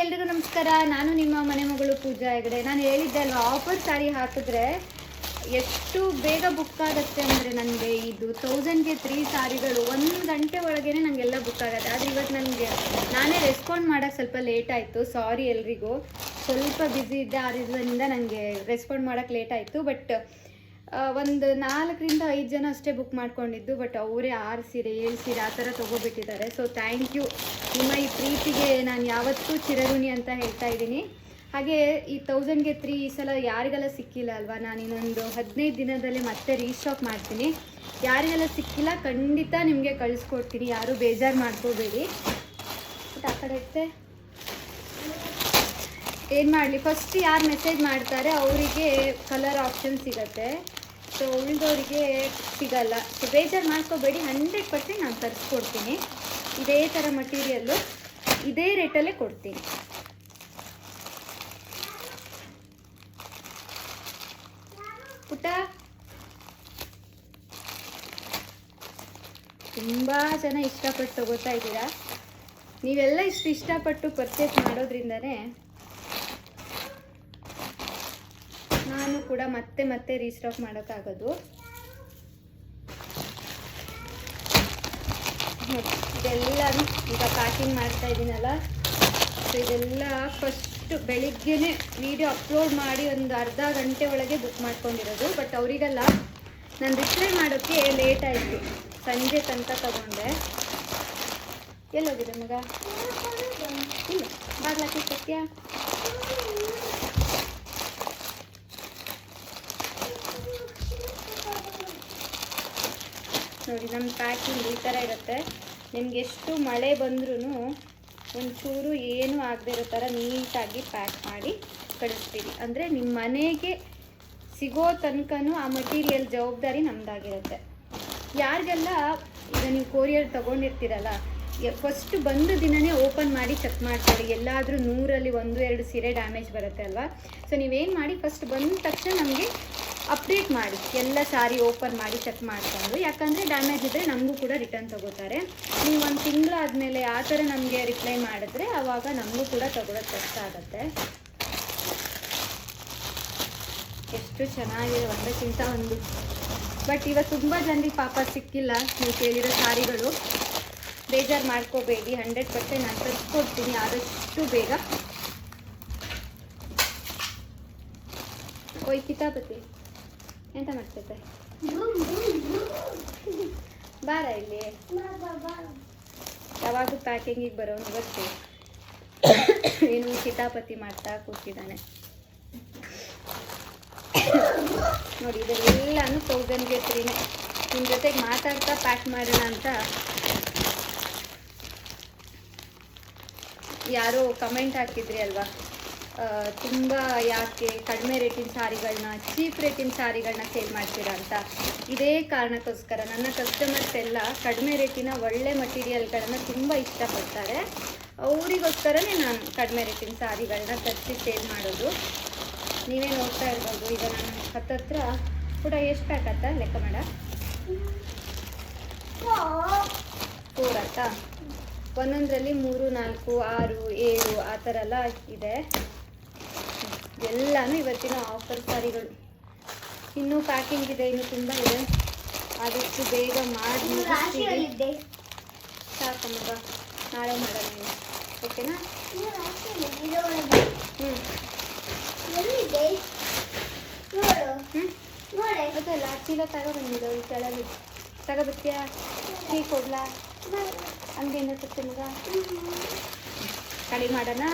ಎಲ್ರಿಗೂ ನಮಸ್ಕಾರ. ನಾನು ನಿಮ್ಮ ಮನೆ ಮಗಳು ಪೂಜಾ ಹೆಗಡೆ. ನಾನು ಹೇಳಿದ್ದೆ ಅಲ್ವಾ, ಆಫರ್ ಸಾರಿ ಹಾಕಿದ್ರೆ ಎಷ್ಟು ಬೇಗ ಬುಕ್ ಆಗುತ್ತೆ ಅಂದರೆ ನನಗೆ ಇದು 1000ಗೆ 3 ಸಾರಿಗಳು 1 ಗಂಟೆ ಒಳಗೇ ನನಗೆಲ್ಲ ಬುಕ್ ಆಗುತ್ತೆ. ಆದರೆ ಇವತ್ತು ನಾನೇ ರೆಸ್ಪಾಂಡ್ ಮಾಡೋಕ್ಕೆ ಸ್ವಲ್ಪ ಲೇಟ್ ಆಯಿತು. ಸಾರಿ ಎಲ್ರಿಗೂ, ಸ್ವಲ್ಪ ಬ್ಯುಸಿ ಇದ್ದೆ. ಆ ರೀಸನ್ನಿಂದ ನನಗೆ ರೆಸ್ಪಾಂಡ್ ಮಾಡೋಕ್ಕೆ ಲೇಟ್ ಆಯಿತು. ಬಟ್ ಒಂದು 4 ರಿಂದ 5 ಜನ ಅಷ್ಟೇ ಬುಕ್ ಮಾಡ್ಕೊಂಡಿದ್ದು. ಬಟ್ ಅವರೇ 6 ಸೀರೆ 7 ಸೀರೆ ಆ ಥರ ತೊಗೋಬಿಟ್ಟಿದ್ದಾರೆ. So thank you. ನಿಮ್ಮ ಈ ಪ್ರೀತಿಗೆ ನಾನು ಯಾವತ್ತೂ ಚಿರಋಣಿ ಅಂತ ಹೇಳ್ತಾ ಇದ್ದೀನಿ. ಹಾಗೆ ಈ 1000ಗೆ 3 ಈ ಸಲ ಯಾರಿಗೆಲ್ಲ ಸಿಕ್ಕಿಲ್ಲ ಅಲ್ವಾ, ನಾನು ಇನ್ನೊಂದು 15 ದಿನದಲ್ಲಿ ಮತ್ತೆ ರೀಸ್ಟಾಕ್ ಮಾಡ್ತೀನಿ. ಯಾರಿಗೆಲ್ಲ ಸಿಕ್ಕಿಲ್ಲ ಖಂಡಿತ ನಿಮಗೆ ಕಳಿಸ್ಕೊಡ್ತೀನಿ, ಯಾರೂ ಬೇಜಾರು ಮಾಡ್ಕೋಬೇಡಿ. ಬಟ್ ಆ ಕಡೆ ಇತ್ತೆ ಏನು ಮಾಡಲಿ, ಫಸ್ಟ್ ಯಾರು ಮೆಸೇಜ್ ಮಾಡ್ತಾರೆ ಅವರಿಗೆ ಕಲರ್ ಆಪ್ಷನ್ ಸಿಗುತ್ತೆ. ಸೊ ಉಳಿದವರಿಗೆ ಸಿಗಲ್ಲ. ಸೊ ಬೇಜಾರು ಮಾಡ್ಕೋಬೇಡಿ, 100% ನಾನು ತರಿಸ್ಕೊಡ್ತೀನಿ. ಇದೇ ಥರ ಮಟೀರಿಯಲ್ಲು ಇದೇ ರೇಟಲ್ಲೇ ಕೊಡ್ತೀನಿ. ಪುಟ್ಟ ತುಂಬ ಜನ ಇಷ್ಟಪಟ್ಟು ತಗೋತಾ ಇದ್ದೀರಾ. ನೀವೆಲ್ಲ ಇಷ್ಟು ಇಷ್ಟಪಟ್ಟು ಪರ್ಚೇಸ್ ಮಾಡೋದ್ರಿಂದನೇ ನಾನು ಕೂಡ ಮತ್ತೆ ಮತ್ತೆ ರೀಸ್ಟಾಕ್ ಮಾಡೋಕ್ಕಾಗೋದು. ಇದೆಲ್ಲನೂ ಈಗ ಪ್ಯಾಕಿಂಗ್ ಮಾಡ್ತಾ ಇದ್ದೀನಲ್ಲ, ಸೊ ಇದೆಲ್ಲ ಫಸ್ಟ್ ಬೆಳಿಗ್ಗೆನೇ ವಿಡಿಯೋ ಅಪ್ಲೋಡ್ ಮಾಡಿ ಒಂದು ಅರ್ಧ ಗಂಟೆ ಒಳಗೆ ಬುಕ್ ಮಾಡ್ಕೊಂಡಿರೋದು. ಬಟ್ ಅವರಿಗೆಲ್ಲ ನಾನು ರಿಪ್ಲೈ ಮಾಡೋಕ್ಕೆ ಲೇಟ್ ಆಯಿತು, ಸಂಜೆ ತನಕ ತಗೊಂಡೆ. ಎಲ್ಲೋಗಿದೆ ಮಗ? ಇಲ್ಲ, ಬಾಗ್ಲಾಕಿ ಸತ್ಯ. ನೋಡಿ, ನಮ್ಮ ಪ್ಯಾಕಿಂಗ್ ಈ ಥರ ಇರುತ್ತೆ. ನಿಮ್ಗೆ ಎಷ್ಟು ಮಳೆ ಬಂದ್ರೂ ಒಂಚೂರು ಏನೂ ಆಗದೆ ಇರೋ ಥರ ನೀಟಾಗಿ ಪ್ಯಾಕ್ ಮಾಡಿ ಕಳಿಸ್ತೀವಿ. ಅಂದರೆ ನಿಮ್ಮ ಮನೆಗೆ ಸಿಗೋ ತನಕನೂ ಆ ಮಟೀರಿಯಲ್ ಜವಾಬ್ದಾರಿ ನಮ್ಮದಾಗಿರುತ್ತೆ. ಯಾರಿಗೆಲ್ಲ ಈಗ ನೀವು ಕೊರಿಯರ್ ತೊಗೊಂಡಿರ್ತೀರಲ್ಲ, ಫಸ್ಟ್ ಬಂದ ದಿನವೇ ಓಪನ್ ಮಾಡಿ ಚೆಕ್ ಮಾಡ್ತಾರೆ. ಎಲ್ಲಾದರೂ 100ರಲ್ಲಿ 1-2 ಸೀರೆ ಡ್ಯಾಮೇಜ್ ಬರುತ್ತೆ ಅಲ್ವಾ. ಸೊ ನೀವೇನು ಮಾಡಿ, ಫಸ್ಟ್ ಬಂದ ತಕ್ಷಣ ನಮಗೆ ಅಪ್ಡೇಟ್ ಮಾಡಿ, ಎಲ್ಲ ಸಾರಿ ಓಪನ್ ಮಾಡಿ ಚೆಕ್ ಮಾಡಿಕೊಂಡು. ಯಾಕಂದರೆ ಡ್ಯಾಮೇಜ್ ಇದ್ದರೆ ನಮಗೂ ಕೂಡ ರಿಟರ್ನ್ ತೊಗೋತಾರೆ. ನೀವು 1 ತಿಂಗಳಾದಮೇಲೆ ಆ ಥರ ನಮಗೆ ರಿಪ್ಲೈ ಮಾಡಿದ್ರೆ ಆವಾಗ ನಮಗೂ ಕೂಡ ತೊಗೊಳೋದು ಕಷ್ಟ ಆಗುತ್ತೆ. ಎಷ್ಟು ಚೆನ್ನಾಗಿದೆ ಒಂದಕ್ಕಿಂತ ಒಂದು. ಬಟ್ ಇವತ್ತು ತುಂಬ ಜನರಿಗೆ ಪಾಪ ಸಿಕ್ಕಿಲ್ಲ ನೀವು ಕೇಳಿರೋ ಸಾರಿಗಳು. ಬೇಜಾರು ಮಾಡ್ಕೋಬೇಡಿ, 100% ನಾನು ತರಿಸ್ಕೊಡ್ತೀನಿ ಆದಷ್ಟು ಬೇಗ. ಓಯ್ ಕಿತಾಪತಿ ಎಂತ ಮಾಡ್ತೈತೆ? ಬಾರ ಇಲ್ಲಿ. ಯಾವಾಗೂ ಪ್ಯಾಕಿಂಗಿಗೆ ಬರೋನು ಇವತ್ತು ಏನು ಕಿತಾಪತಿ ಮಾಡ್ತಾ ಕೂತಿದ್ದಾನೆ. ನೋಡಿ, ಇದೆಲ್ಲನೂ 1000ಗೆ 3ನೇ. ನಿಮ್ಮ ಜೊತೆಗೆ ಮಾತಾಡ್ತಾ ಪ್ಯಾಕ್ ಮಾಡೋಣ ಅಂತ ಯಾರೋ ಕಮೆಂಟ್ ಹಾಕಿದ್ರಿ ಅಲ್ವಾ, ತುಂಬ ಯಾಕೆ ಕಡಿಮೆ ರೇಟಿನ ಸಾರಿಗಳನ್ನ, ಚೀಪ್ ರೇಟಿನ ಸಾರಿಗಳನ್ನ ಸೇಲ್ ಮಾಡ್ತೀರಾ ಅಂತ. ಇದೇ ಕಾರಣಕ್ಕೋಸ್ಕರ ನನ್ನ ಕಸ್ಟಮರ್ಸ್ ಎಲ್ಲ ಕಡಿಮೆ ರೇಟಿನ ಒಳ್ಳೆ ಮಟೀರಿಯಲ್ಗಳನ್ನು ತುಂಬ ಇಷ್ಟಪಡ್ತಾರೆ. ಅವರಿಗೋಸ್ಕರನೇ ನಾನು ಕಡಿಮೆ ರೇಟಿನ ಸಾರಿಗಳನ್ನ ತರಿಸಿ ಸೇಲ್ ಮಾಡೋದು. ನೀವೇ ನೋಡ್ತಾ ಇರ್ಬೋದು. ಈಗ ನಾನು ಹತ್ತತ್ರ ಕೂಡ ಎಷ್ಟು ಪ್ಯಾಕ್ ಆಯ್ತಾ ಲೆಕ್ಕ ಮಾಡ? 4 ಆಯ್ತಾ? ಒಂದೊಂದರಲ್ಲಿ 3, 4, 6, 7 ಆ ಥರ ಎಲ್ಲ ಇದೆ. ಎಲ್ಲನೂ ಇವತ್ತಿನ ಆಫರ್ ಸಾರಿಗಳು. ಇನ್ನೂ ಪ್ಯಾಕಿಂಗ್ ಇದೆ, ಇನ್ನೂ ತುಂಬ ಇದೆ. ಆದಷ್ಟು ಬೇಗ ಮಾಡಿ ಮುಗಿಸ್ತೀವಿ. ಸಾಕು ಮಗ, ನಾಳೆ ಮಾಡೋಣ ನೀವು, ಓಕೆನಾ? ಅದಲ್ಲ ಚೀಲ ತಗೊಬಂದಿದ್ದು ಕೆಳಗೆ ತಗೋಬರ್ತೀಯಾ? ಟೀ ಕೊಡ್ಲಾ? ಹಂಗೇನು ತತ್ತೆ ಮಗ? ಕಡಿಮೆ ಮಾಡೋಣ?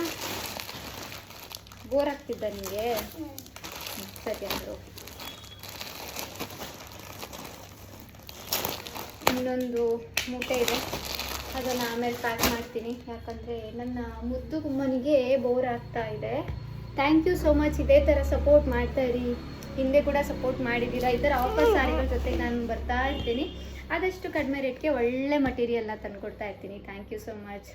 ಬೋರ್ ಆಗ್ತಿದ್ದ ನಿಮಗೆ? ಸರಿ ಅಂದರು. ಇನ್ನೊಂದು ಮೂಟೆ ಇದೆ, ಅದನ್ನು ಆಮೇಲೆ ಪ್ಯಾಕ್ ಮಾಡ್ತೀನಿ. ಯಾಕಂದರೆ ನನ್ನ ಮುದ್ದು ಗುಮ್ಮನಿಗೆ ಬೋರ್ ಆಗ್ತಾ ಇದೆ. Thank you so much. ಇದೇ ಥರ ಸಪೋರ್ಟ್ ಮಾಡ್ತಾ ಇರಿ. ಹಿಂದೆ ಕೂಡ ಸಪೋರ್ಟ್ ಮಾಡಿದ್ದೀರಾ. ಈ ಥರ ಆಫರ್ ಸಾರಿಗಳ ಜೊತೆ ನಾನು ಬರ್ತಾ ಇರ್ತೀನಿ. ಆದಷ್ಟು ಕಡಿಮೆ ರೇಟ್ಗೆ ಒಳ್ಳೆ ಮಟೀರಿಯಲ್ನ ತಂದುಕೊಡ್ತಾ ಇರ್ತೀನಿ. Thank you so much.